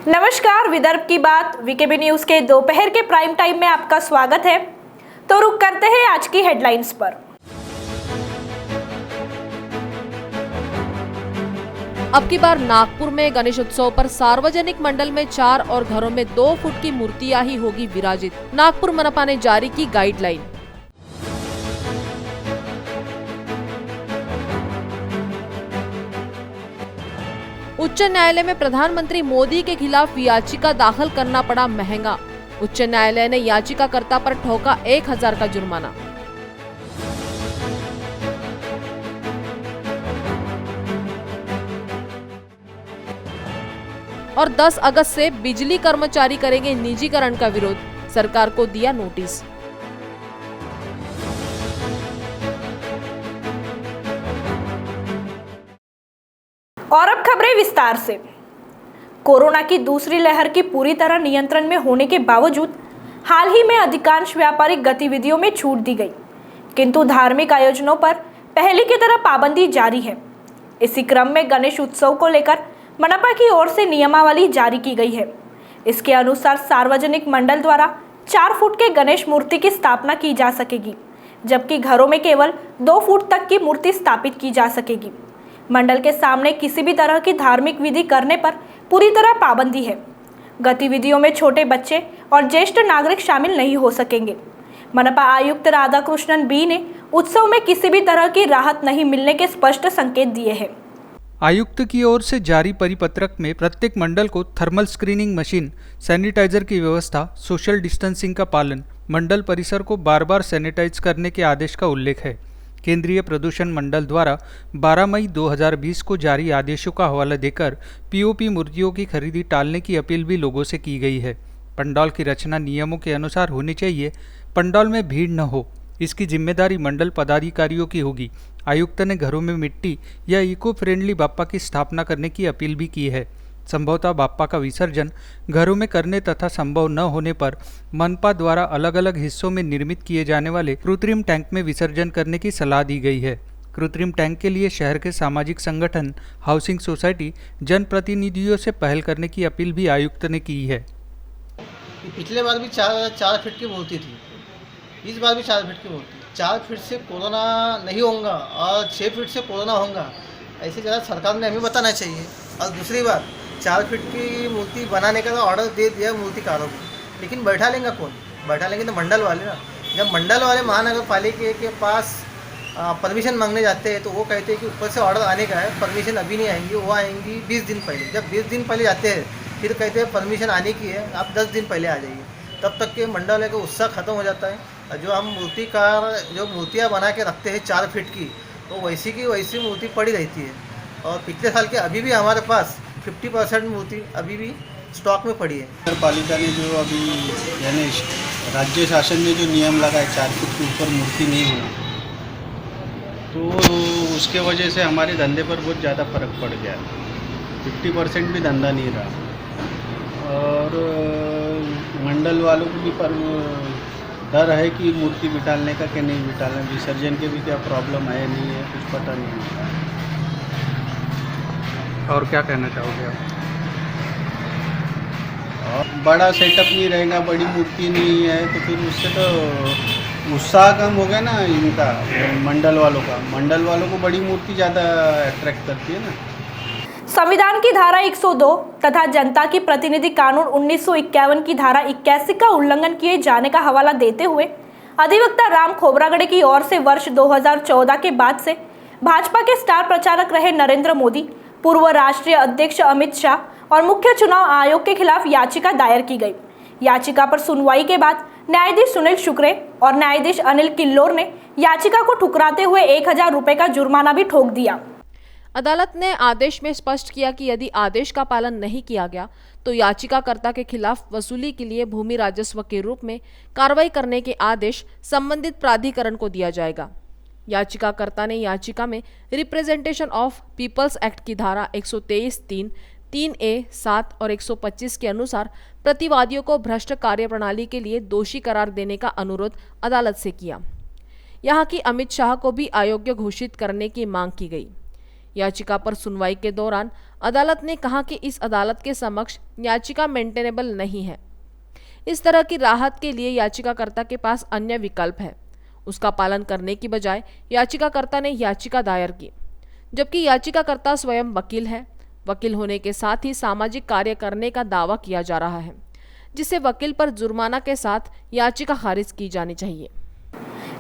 नमस्कार, विदर्भ की बात वीकेबी न्यूज के दोपहर के प्राइम टाइम में आपका स्वागत है। तो रुक करते हैं आज की हेडलाइंस पर। अब की बार नागपुर में गणेश उत्सव पर सार्वजनिक मंडल में 4 और घरों में 2 फुट की मूर्तियां ही होगी विराजित। नागपुर मनपा ने जारी की गाइडलाइन। उच्च न्यायालय में प्रधानमंत्री मोदी के खिलाफ याचिका दाखिल करना पड़ा महंगा। उच्च न्यायालय ने याचिकाकर्ता पर ठोका 1000 का जुर्माना। और 10 अगस्त से बिजली कर्मचारी करेंगे निजीकरण का विरोध, सरकार को दिया नोटिस। और अब खबरें विस्तार से। कोरोना की दूसरी लहर की पूरी तरह नियंत्रण में होने के बावजूद हाल ही में अधिकांश व्यापारिक गतिविधियों में छूट दी गई, किंतु धार्मिक आयोजनों पर पहले की तरह पाबंदी जारी है। इसी क्रम में गणेश उत्सव को लेकर मनपा की ओर से नियमावली जारी की गई है। इसके अनुसार सार्वजनिक मंडल द्वारा 4 फुट के गणेश मूर्ति की स्थापना की जा सकेगी, जबकि घरों में केवल 2 फुट तक की मूर्ति स्थापित की जा सकेगी। मंडल के सामने किसी भी तरह की धार्मिक विधि करने पर पूरी तरह पाबंदी है। गतिविधियों में छोटे बच्चे और ज्येष्ठ नागरिक शामिल नहीं हो सकेंगे। मनपा आयुक्त राधाकृष्णन बी ने उत्सव में किसी भी तरह की राहत नहीं मिलने के स्पष्ट संकेत दिए हैं। आयुक्त की ओर से जारी परिपत्रक में प्रत्येक मंडल को थर्मल स्क्रीनिंग मशीन, सैनिटाइजर की व्यवस्था, सोशल डिस्टेंसिंग का पालन, मंडल परिसर को बार बार सैनिटाइज करने के आदेश का उल्लेख है। केंद्रीय प्रदूषण मंडल द्वारा 12 मई 2020 को जारी आदेशों का हवाला देकर पीओपी मूर्तियों की खरीदी टालने की अपील भी लोगों से की गई है। पंडाल की रचना नियमों के अनुसार होनी चाहिए। पंडाल में भीड़ न हो, इसकी जिम्मेदारी मंडल पदाधिकारियों की होगी। आयुक्त ने घरों में मिट्टी या इको फ्रेंडली बाप्पा की स्थापना करने की अपील भी की है। संभवतः बाप्पा का विसर्जन घरों में करने तथा संभव न होने पर मनपा द्वारा अलग अलग हिस्सों में निर्मित किए जाने वाले कृत्रिम टैंक में विसर्जन करने की सलाह दी गई है। कृत्रिम टैंक के लिए शहर के सामाजिक संगठन, हाउसिंग सोसाइटी, जनप्रतिनिधियों से पहल करने की अपील भी आयुक्त ने की है। पिछले बार भी 4 फीट की मूर्ति थी, इस बार भी 4 फीट की मूर्ति। 4 फीट से कोरोना नहीं होगा और 6 फीट से कोरोना होगा, ऐसे ज़्यादा सरकार ने हमें बताना चाहिए। और दूसरी बात, 4 फीट की मूर्ति बनाने का ऑर्डर दे दिया मूर्तिकारों को, लेकिन बैठा लेंगे कौन? बैठा लेंगे तो मंडल वाले ना। जब मंडल वाले महानगर पालिका के पास परमिशन मांगने जाते हैं तो वो कहते हैं कि ऊपर से ऑर्डर आने का है, परमिशन अभी नहीं आएंगी, वो आएंगी 20 दिन पहले। जब 20 दिन पहले जाते हैं फिर कहते हैं परमिशन आने की है, आप 10 दिन पहले आ जाइए। तब तक के मंडल का उत्साह खत्म हो जाता है। जो हम मूर्तिकार जो मूर्तियाँ बना के रखते हैं 4 फीट की, तो वैसी की वैसी मूर्ति पड़ी रहती है। और पिछले साल के अभी भी हमारे पास 50% मूर्ति अभी भी स्टॉक में पड़ी है। नगर पालिका ने जो अभी यानी राज्य शासन ने जो नियम लगाए 4 फुट के ऊपर मूर्ति नहीं होना, तो उसके वजह से हमारे धंधे पर बहुत ज़्यादा फर्क पड़ गया। 50% भी धंधा नहीं रहा और मंडल वालों को भी पर डर है कि मूर्ति बिठाने का कि नहीं बिठाना, विसर्जन के भी क्या प्रॉब्लम है नहीं है, कुछ पता नहीं है। और क्या कहना चाहोगे आप? और बड़ा सेटअप नहीं रहेगा, बड़ी मूर्ति नहीं है तो फिर उससे तो उत्साह कम हो गया ना इनका, मंडल वालों का। मंडल वालों को बड़ी मूर्ति ज़्यादा अट्रैक्ट करती है ना। संविधान की धारा 102 तथा जनता की प्रतिनिधि कानून 1951 की धारा 81 का उल्लंघन किए जाने का हवाला देते हुए अधिवक्ता राम खोब्रागड़े की ओर से वर्ष 2014 के बाद से भाजपा के स्टार प्रचारक रहे नरेंद्र मोदी, पूर्व राष्ट्रीय अध्यक्ष अमित शाह और मुख्य चुनाव आयोग के खिलाफ याचिका दायर की गई। याचिका पर सुनवाई के बाद न्यायाधीश सुनील शुक्रे और न्यायाधीश अनिल किल्लोर ने याचिका को ठुकराते हुए 1000 रुपए का जुर्माना भी ठोक दिया। अदालत ने आदेश में स्पष्ट किया कि यदि आदेश का पालन नहीं किया गया तो याचिकाकर्ता के खिलाफ वसूली के लिए भूमि राजस्व के रूप में कार्रवाई करने के आदेश संबंधित प्राधिकरण को दिया जाएगा। याचिकाकर्ता ने याचिका में रिप्रेजेंटेशन ऑफ पीपल्स एक्ट की धारा 123(3), 3A, 7 और 125 के अनुसार प्रतिवादियों को भ्रष्ट कार्यप्रणाली के लिए दोषी करार देने का अनुरोध अदालत से किया। यहाँ की अमित शाह को भी अयोग्य घोषित करने की मांग की गई। याचिका पर सुनवाई के दौरान अदालत ने कहा कि इस अदालत के समक्ष याचिका मेंटेनेबल नहीं है। इस तरह की राहत के लिए याचिकाकर्ता के पास अन्य विकल्प है। उसका पालन करने की बजाय याचिकाकर्ता ने याचिका दायर की, जबकि याचिकाकर्ता स्वयं वकील है। वकील होने के साथ ही सामाजिक कार्य करने का दावा किया जा रहा है, जिससे वकील पर जुर्माना के साथ याचिका खारिज की जानी चाहिए।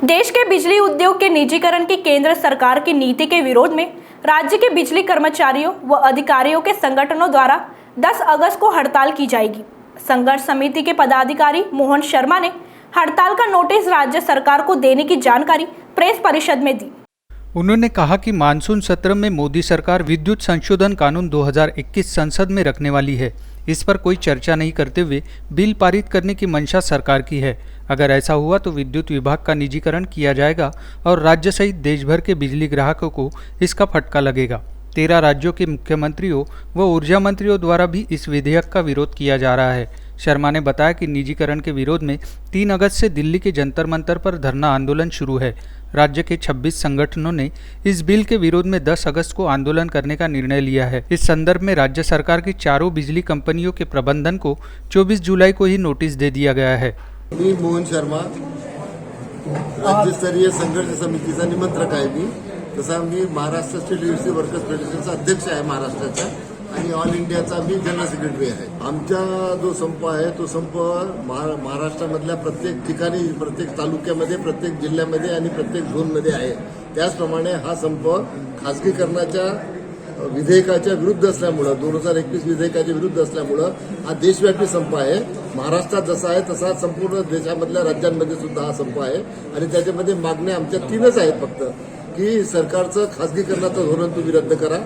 देश के बिजली उद्योग के निजीकरण की केंद्र सरकार की नीति के विरोध में राज्य के बिजली कर्मचारियों व अधिकारियों के संगठनों द्वारा 10 अगस्त को हड़ताल की जाएगी। संघर्ष समिति के पदाधिकारी मोहन शर्मा ने हड़ताल का नोटिस राज्य सरकार को देने की जानकारी प्रेस परिषद में दी। उन्होंने कहा कि मानसून सत्र में मोदी सरकार विद्युत संशोधन कानून 2021 संसद में रखने वाली है। इस पर कोई चर्चा नहीं करते हुए बिल पारित करने की मंशा सरकार की है। अगर ऐसा हुआ तो विद्युत विभाग का निजीकरण किया जाएगा और राज्य सहित देश भर के बिजली ग्राहकों को इसका फटका लगेगा। 13 राज्यों के मुख्यमंत्रियों व ऊर्जा मंत्रियों द्वारा भी इस विधेयक का विरोध किया जा रहा है। शर्मा ने बताया कि निजीकरण के विरोध में 3 अगस्त से दिल्ली के जंतर मंतर पर धरना आंदोलन शुरू है। राज्य के 26 संगठनों ने इस बिल के विरोध में 10 अगस्त को आंदोलन करने का निर्णय लिया है। इस संदर्भ में राज्य सरकार की चारों बिजली कंपनियों के प्रबंधन को 24 जुलाई को ही नोटिस दे दिया गया है। मी मोहन शर्मा, राज्यस्तरीय संघर्ष समितीचा निमंत्रक आहे मी। तसा मी महाराष्ट्र स्टेट इलेक्ट्रिसिटी वर्कर्स फेडरेशनचा अध्यक्ष आहे महाराष्ट्राचा आणि ऑल इंडियाचा मी जनरल सेक्रेटरी आहे। आमचा जो संप आहे तो संप महाराष्ट्रामधल्या प्रत्येक ठिकाणी, प्रत्येक तालुक्यामध्ये, प्रत्येक जिल्ह्यामध्ये आणि प्रत्येक झोनमध्ये आहे। त्याचप्रमाणे हा संप खासगीकरणाच्या विधेयकाच्या विरुद्ध असल्यामुळं, 2021 विधेयकाच्या विरुद्ध असल्यामुळं हा देशव्यापी संप आहे। महाराष्ट्रात जसा आहे तसा संपूर्ण देशामधल्या राज्यांमध्ये सुद्धा हा संप आहे आणि त्याच्यामध्ये मागण्या आमच्या 3च आहेत फक्त, की सरकारचं खासगीकरणाचं धोरण तुम्ही रद्द करा,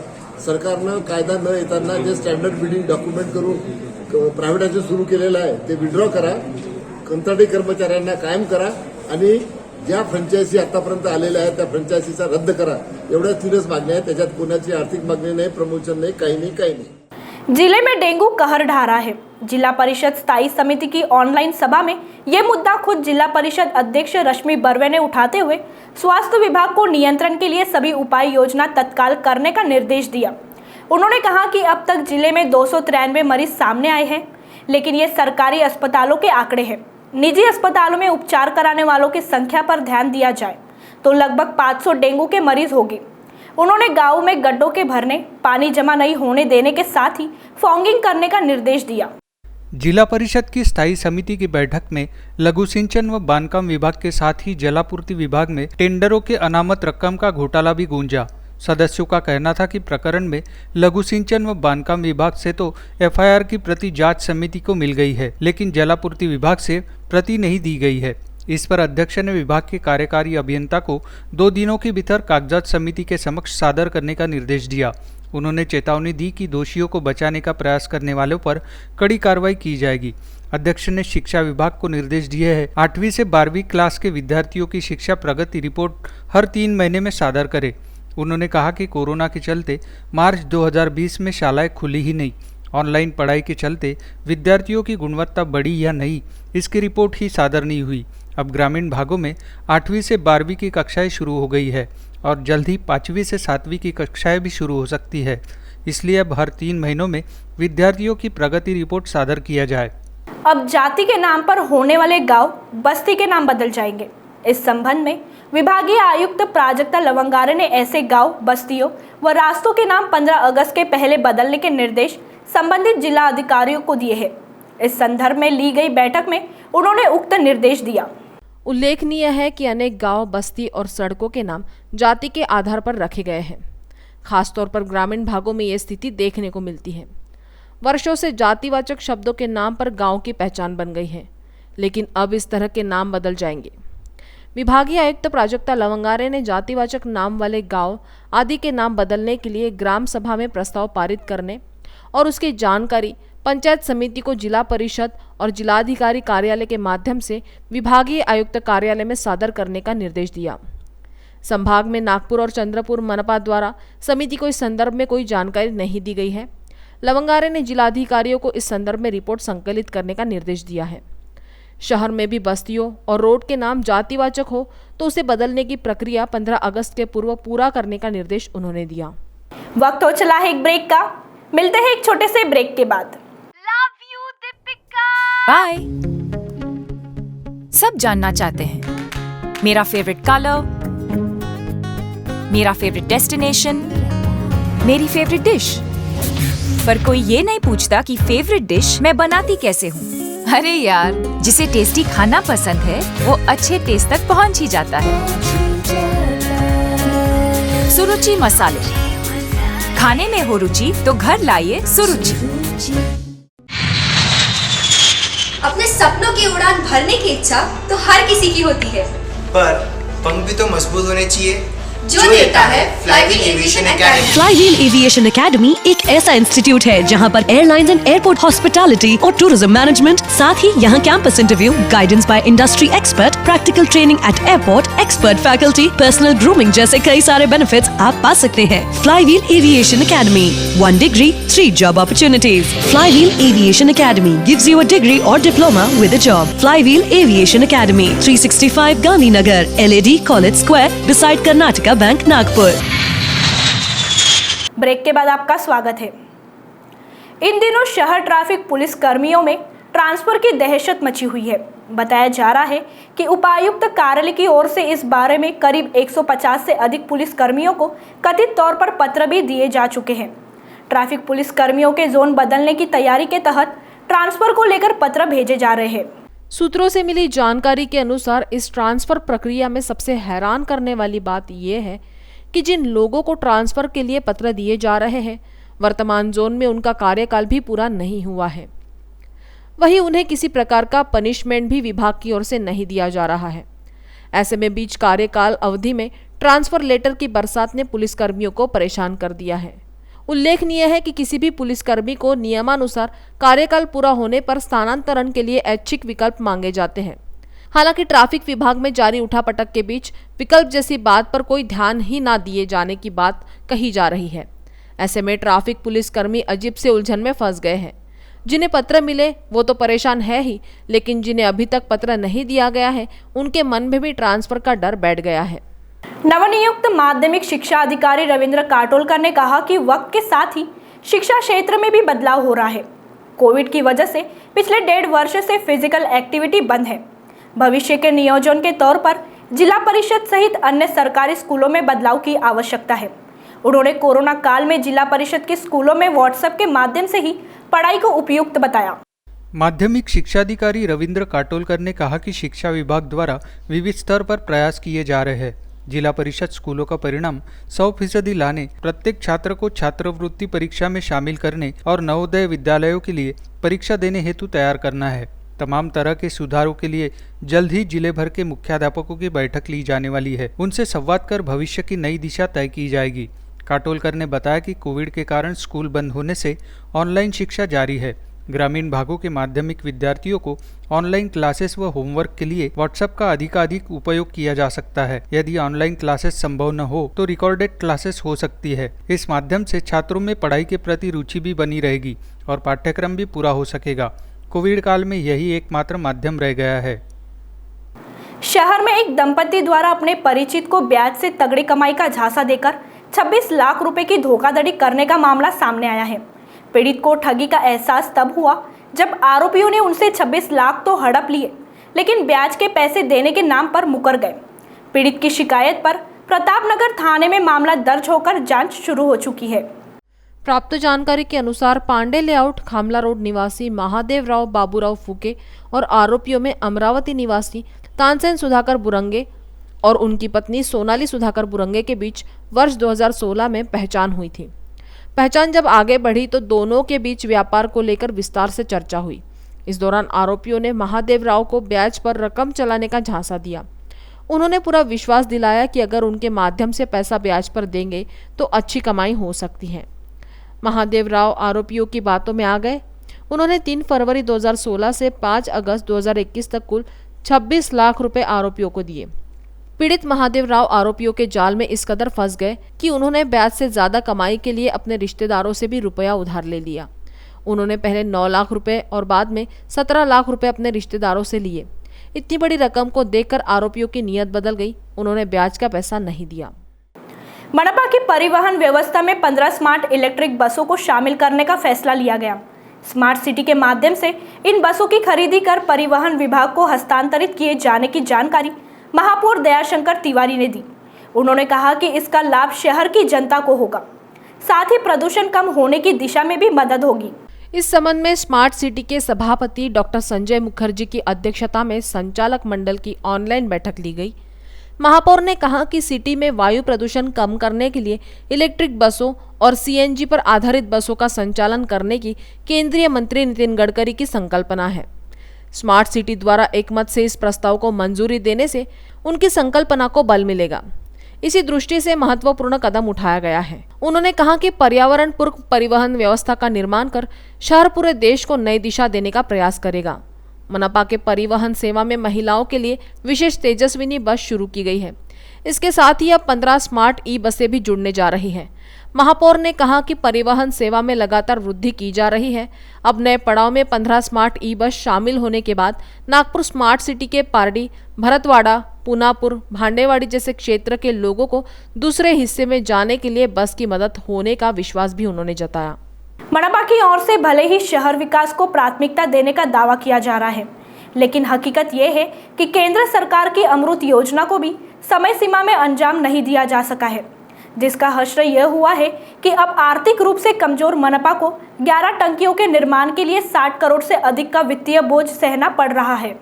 सरकारनं कायदा न येताना जे स्टँडर्ड बिल्डिंग डॉक्युमेंट करून प्रायव्हेटायझेशन सुरू केलेलं आहे ते विड्रॉ करा, कंत्राटी कर्मचाऱ्यांना कायम करा आणि ज्या फ्रँचायझी आतापर्यंत आलेल्या आहेत त्या फ्रँचायझीचा रद्द करा। एवढ्या 3च मागण्या आहेत। त्याच्यात कोणाची आर्थिक मागणी नाही, प्रमोशन नहीं, काही नहीं। जिले में डेंगू कहर ढा रहा है। जिला परिषद स्थायी समिति की ऑनलाइन सभा में ये मुद्दा खुद जिला परिषद अध्यक्ष रश्मि बर्वे ने उठाते हुए स्वास्थ्य विभाग को नियंत्रण के लिए सभी उपाय योजना तत्काल करने का निर्देश दिया। उन्होंने कहा कि अब तक जिले में 293 मरीज सामने आए हैं, लेकिन ये सरकारी अस्पतालों के आंकड़े हैं। निजी अस्पतालों में उपचार कराने वालों की संख्या पर ध्यान दिया जाए तो लगभग 500 डेंगू के मरीज होंगे। उन्होंने गांव में गड्ढों के भरने, पानी जमा नहीं होने देने के साथ ही फॉगिंग करने का निर्देश दिया। जिला परिषद की स्थायी समिति की बैठक में लघु सिंचन व बांधकाम विभाग के साथ ही जलापूर्ति विभाग में टेंडरों के अनामत रकम का घोटाला भी गूंजा। सदस्यों का कहना था कि प्रकरण में लघु सिंचन व बांधकाम विभाग से तो एफआईआर की प्रति जांच समिति को मिल गई है, लेकिन जलापूर्ति विभाग से प्रति नहीं दी गई है। इस पर अध्यक्ष ने विभाग के कार्यकारी अभियंता को 2 दिनों के भीतर कागजात समिति के समक्ष सादर करने का निर्देश दिया। उन्होंने चेतावनी दी कि दोषियों को बचाने का प्रयास करने वालों पर कड़ी कार्रवाई की जाएगी। अध्यक्ष ने शिक्षा विभाग को निर्देश दिए हैं 8वीं से 12वीं क्लास के विद्यार्थियों की शिक्षा प्रगति रिपोर्ट हर 3 महीने में सादर करे। उन्होंने कहा कि कोरोना के चलते मार्च 2020 में शालाएं खुली ही नहीं। ऑनलाइन पढ़ाई के चलते विद्यार्थियों की गुणवत्ता बढ़ी या नहीं, इसकी रिपोर्ट ही सादर नहीं हुई। अब ग्रामीण भागों में 8वीं से 12वीं की कक्षाएं शुरू हो गई है और जल्द ही 5वीं से 7वीं की कक्षाएं भी शुरू हो सकती है। इसलिए अब हर 3 महीनों में विद्यार्थियों की प्रगति रिपोर्ट सादर किया जाए। अब जाति के नाम पर होने वाले गांव बस्ती के नाम बदल जाएंगे। इस संबंध में विभागीय आयुक्त प्राजक्ता लवंगारे ने ऐसे गांव, बस्तियों व रास्तों के नाम 15 अगस्त के पहले बदलने के निर्देश संबंधित जिला अधिकारियों को दिए हैं। इस संदर्भ में ली गई बैठक में उन्होंने उक्त निर्देश दिया। उल्लेखनीय है कि अनेक गांव, बस्ती और सड़कों के नाम जाति के आधार पर रखे गए हैं। खासतौर पर ग्रामीण भागों में ये स्थिति देखने को मिलती है। वर्षों से जातिवाचक शब्दों के नाम पर गांव की पहचान बन गई है, लेकिन अब इस तरह के नाम बदल जाएंगे। विभागीय आयुक्त प्राजक्ता लवंगारे ने जातिवाचक नाम वाले गांव आदि के नाम बदलने के लिए ग्राम सभा में प्रस्ताव पारित करने और उसकी जानकारी पंचायत समिति को जिला परिषद और जिलाधिकारी कार्यालय के माध्यम से विभागीय आयुक्त कार्यालय में सादर करने का निर्देश दिया। संभाग में नागपुर और चंद्रपुर मनपा द्वारा समिति को इस संदर्भ में कोई जानकारी नहीं दी गई है। लवंगारे ने जिलाधिकारियों को इस संदर्भ में रिपोर्ट संकलित करने का निर्देश दिया है। शहर में भी बस्तियों और रोड के नाम जातिवाचक हो तो उसे बदलने की प्रक्रिया 15 अगस्त के पूर्व पूरा करने का निर्देश उन्होंने दिया। वक्त हो चला है एक ब्रेक का, मिलते हैं एक छोटे से ब्रेक के बाद। बाय। सब जानना चाहते हैं मेरा फेवरेट कलर, मेरा फेवरेट डेस्टिनेशन, मेरी फेवरेट डिश, पर कोई ये नहीं पूछता कि फेवरेट डिश मैं बनाती कैसे हूँ। अरे यार, जिसे टेस्टी खाना पसंद है वो अच्छे टेस्ट तक पहुँच ही जाता है। सुरुचि मसाले, खाने में हो रुचि तो घर लाइए सुरुचि। अपने सपनों की उड़ान भरने की इच्छा तो हर किसी की होती है, पर पंख भी तो मजबूत होने चाहिए जो देता है flywheel aviation academy. Flywheel aviation academy एक ऐसा इंस्टीट्यूट है जहां पर एयरलाइंस एंड एयरपोर्ट हॉस्पिटैलिटी और टूरिज्म मैनेजमेंट, साथ ही यहां campus interview, guidance by industry expert, practical training at airport, expert faculty, personal grooming जैसे कई सारे बेनिफिट्स आप पा सकते हैं। Flywheel aviation academy, 1 degree, 3 job opportunities. Flywheel Aviation Academy gives you a degree or diploma with a job. Flywheel Aviation Academy, 365 Gandhinagar, LAD College Square, beside Karnataka bank Nagpur. Break के बाद आपका स्वागत है। इन दिनों शहर ट्रैफिक पुलिस कर्मियों में transfer की दहशत मची हुई है। बताया जा रहा है कि उपायुक्त कार्यालय की ओर से इस बारे में करीब 150 से अधिक पुलिस कर्मियों को कथित तौर पर पत्र भी दिए जा चुके हैं। ट्रैफिक पुलिस कर्मियों के जोन बदलने की तैयारी के तहत ट्रांसफर को लेकर पत्र भेजे जा रहे हैं। सूत्रों से मिली जानकारी के अनुसार इस ट्रांसफर प्रक्रिया में सबसे हैरान करने वाली बात यह है कि जिन लोगों को ट्रांसफर के लिए पत्र दिए जा रहे हैं, वर्तमान जोन में उनका कार्यकाल भी पूरा नहीं हुआ है। वहीं उन्हें किसी प्रकार का पनिशमेंट भी विभाग की ओर से नहीं दिया जा रहा है। ऐसे में बीच कार्यकाल अवधि में ट्रांसफर लेटर की बरसात ने पुलिसकर्मियों को परेशान कर दिया है। उल्लेखनीय है कि किसी भी पुलिसकर्मी को नियमानुसार कार्यकाल पूरा होने पर स्थानांतरण के लिए ऐच्छिक विकल्प मांगे जाते हैं। हालांकि ट्रैफिक विभाग में जारी उठापटक के बीच विकल्प जैसी बात पर कोई ध्यान ही ना दिए जाने की बात कही जा रही है। ऐसे में ट्रैफिक पुलिसकर्मी अजीब से उलझन में फंस गए हैं। जिन्हें पत्र मिले वो तो परेशान है ही, लेकिन जिन्हें अभी तक पत्र नहीं दिया गया है उनके मन में भी ट्रांसफर का डर बैठ गया है। नवनियुक्त माध्यमिक शिक्षा अधिकारी रविंद्र काटोलकर ने कहा कि वक्त के साथ ही शिक्षा क्षेत्र में भी बदलाव हो रहा है। कोविड की वजह से पिछले 1.5 वर्ष से फिजिकल एक्टिविटी बंद है। भविष्य के नियोजन के तौर पर जिला परिषद सहित अन्य सरकारी स्कूलों में बदलाव की आवश्यकता है। उन्होंने कोरोना काल में जिला परिषद के स्कूलों में व्हाट्सएप के माध्यम से ही पढ़ाई को उपयुक्त बताया। माध्यमिक शिक्षाधिकारी रविंद्र काटोलकर ने कहा कि शिक्षा विभाग द्वारा विविध स्तर पर प्रयास किए जा रहे हैं। जिला परिषद स्कूलों का परिणाम 100% लाने, प्रत्येक छात्र को छात्रवृत्ति परीक्षा में शामिल करने और नवोदय विद्यालयों के लिए परीक्षा देने हेतु तैयार करना है। तमाम तरह के सुधारों के लिए जल्द ही जिले भर के मुख्याध्यापकों की बैठक ली जाने वाली है। उनसे संवाद कर भविष्य की नई दिशा तय की जाएगी। काटोलकर ने बताया कि कोविड के कारण स्कूल बंद होने से ऑनलाइन शिक्षा जारी है। ग्रामीण भागों के माध्यमिक विद्यार्थियों को ऑनलाइन क्लासेस व होमवर्क के लिए व्हाट्सएप का अधिकाधिक उपयोग किया जा सकता है। यदि ऑनलाइन क्लासेस संभव न हो तो रिकॉर्डेड क्लासेस हो सकती है। इस माध्यम से छात्रों में पढ़ाई के प्रति रुचि भी बनी रहेगी और पाठ्यक्रम भी पूरा हो सकेगा। कोविड काल में यही एकमात्र माध्यम रह गया है। शहर में एक दंपति द्वारा अपने परिचित को ब्याज से तगड़ी कमाई का झांसा देकर 26 लाख रुपए की धोखाधड़ी करने का मामला सामने आया है। पीड़ित को ठगी का एहसास तब हुआ जब आरोपियों ने उनसे 26 लाख तो हड़प लिए, लेकिन ब्याज के पैसे देने के नाम पर मुकर गए। पीड़ित की शिकायत पर प्रतापनगर थाने में मामला दर्ज होकर जांच शुरू हो चुकी है। प्राप्त जानकारी के अनुसार पांडे लेआउट खामला रोड निवासी महादेव राव बाबूराव फूके और आरोपियों में अमरावती निवासी तानसेन सुधाकर बुरंगे और उनकी पत्नी सोनाली सुधाकर बुरंगे के बीच वर्ष 2016 में पहचान हुई थी। पहचान जब आगे बढ़ी तो दोनों के बीच व्यापार को लेकर विस्तार से चर्चा हुई। इस दौरान आरोपियों ने महादेव राव को ब्याज पर रकम चलाने का झांसा दिया। उन्होंने पूरा विश्वास दिलाया कि अगर उनके माध्यम से पैसा ब्याज पर देंगे तो अच्छी कमाई हो सकती है। महादेव राव आरोपियों की बातों में आ गए। उन्होंने 3 फरवरी 2016 से 5 अगस्त 2021 तक कुल 26 लाख रुपए आरोपियों को दिए। पीड़ित महादेव राव आरोपियों के जाल में इस कदर फंस गए कि उन्होंने ब्याज से ज्यादा कमाई के लिए अपने रिश्तेदारों से भी रुपया उधार ले लिया। उन्होंने पहले 9 लाख रुपए और बाद में 17 लाख रुपए अपने रिश्तेदारों से लिए। इतनी बड़ी रकम को देखकर आरोपियों की नीयत बदल गई। उन्होंने ब्याज का पैसा नहीं दिया। मनपा की परिवहन व्यवस्था में 15 स्मार्ट इलेक्ट्रिक बसों को शामिल करने का फैसला लिया गया। स्मार्ट सिटी के माध्यम से इन बसों की खरीदी कर परिवहन विभाग को हस्तांतरित किए जाने की जानकारी महापौर दयाशंकर तिवारी ने दी। उन्होंने कहा कि इसका लाभ शहर की जनता को होगा, साथ ही प्रदूषण कम होने की दिशा में भी मदद होगी। इस संबंध में स्मार्ट सिटी के सभापति डॉक्टर संजय मुखर्जी की अध्यक्षता में संचालक मंडल की ऑनलाइन बैठक ली गई। महापौर ने कहा कि सिटी में वायु प्रदूषण कम करने के लिए इलेक्ट्रिक बसों और सीएनजी पर आधारित बसों का संचालन करने की केंद्रीय मंत्री नितिन गडकरी की संकल्पना है। स्मार्ट सिटी द्वारा एकमत से इस प्रस्ताव को मंजूरी देने से उनकी संकल्पना को बल मिलेगा। इसी दृष्टि से महत्वपूर्ण कदम उठाया गया है। उन्होंने कहा कि पर्यावरण पूरक परिवहन व्यवस्था का निर्माण कर शहर पूरे देश को नई दिशा देने का प्रयास करेगा। मनपा के परिवहन सेवा में महिलाओं के लिए विशेष तेजस्विनी बस शुरू की गई है। इसके साथ ही अब 15 स्मार्ट ई बसें भी जुड़ने जा रही हैं। महापौर ने कहा कि परिवहन सेवा में लगातार वृद्धि की जा रही है। अब नए पड़ाव में 15 स्मार्ट ई बस शामिल होने के बाद नागपुर स्मार्ट सिटी के पारडी, भरतवाड़ा, पुनापुर, भांडेवाड़ी जैसे क्षेत्र के लोगों को दूसरे हिस्से में जाने के लिए बस की मदद होने का विश्वास भी उन्होंने जताया। मनपा की ओर से भले ही शहर विकास को प्राथमिकता देने का दावा किया जा रहा है, लेकिन हकीकत यह है कि केंद्र सरकार की अमृत योजना को भी समय सीमा में अंजाम नहीं दिया जा सका है, जिसका हश्र यह हुआ है कि अब आर्थिक रूप से कमजोर मनपा को 11 टंकियों के निर्माण के लिए 60 करोड़ से अधिक का वित्तीय बोझ सहना पड़ रहा है।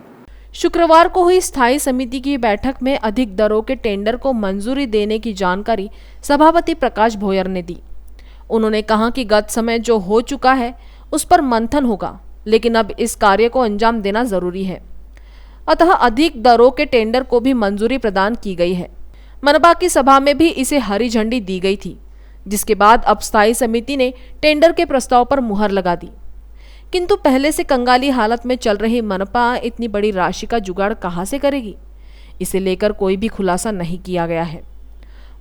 शुक्रवार को हुई स्थायी समिति की बैठक में अधिक दरों के टेंडर को मंजूरी देने की जानकारी सभापति प्रकाश भोयर ने दी। उन्होंने कहा कि गत समय जो हो चुका है उस पर मंथन होगा, लेकिन अब इस कार्य को अंजाम देना जरूरी है। अतः अधिक दरों के टेंडर को भी मंजूरी प्रदान की गई है। मनपा की सभा में भी इसे हरी झंडी दी गई थी, जिसके बाद अब स्थायी समिति ने टेंडर के प्रस्ताव पर मुहर लगा दी। किंतु पहले से कंगाली हालत में चल रही मनपा इतनी बड़ी राशि का जुगाड़ कहां से करेगी, इसे लेकर कोई भी खुलासा नहीं किया गया है।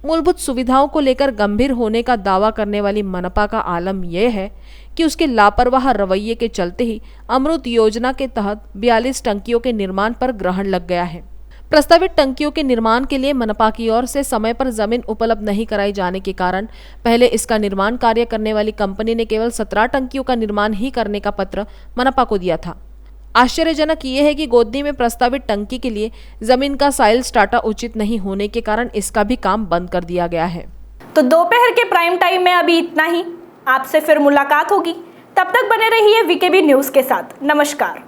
मूलभूत सुविधाओं को लेकर गंभीर होने का दावा करने वाली मनपा का आलम यह है कि उसके लापरवाह रवैये के चलते ही अमृत योजना के तहत 42 टंकियों के निर्माण पर ग्रहण लग गया है। प्रस्तावित टंकियों के निर्माण के लिए मनपा की ओर से समय पर जमीन उपलब्ध नहीं कराई जाने के कारण पहले इसका निर्माण कार्य करने वाली कंपनी ने केवल 17 टंकियों का निर्माण ही करने का पत्र मनपा को दिया था। आश्चर्यजनक ये है कि गोदनी में प्रस्तावित टंकी के लिए जमीन का साइल्स डाटा उचित नहीं होने के कारण इसका भी काम बंद कर दिया गया है। तो दोपहर के प्राइम टाइम में अभी इतना ही। आपसे फिर मुलाकात होगी, तब तक बने रहिए वीकेबी न्यूज के साथ। नमस्कार।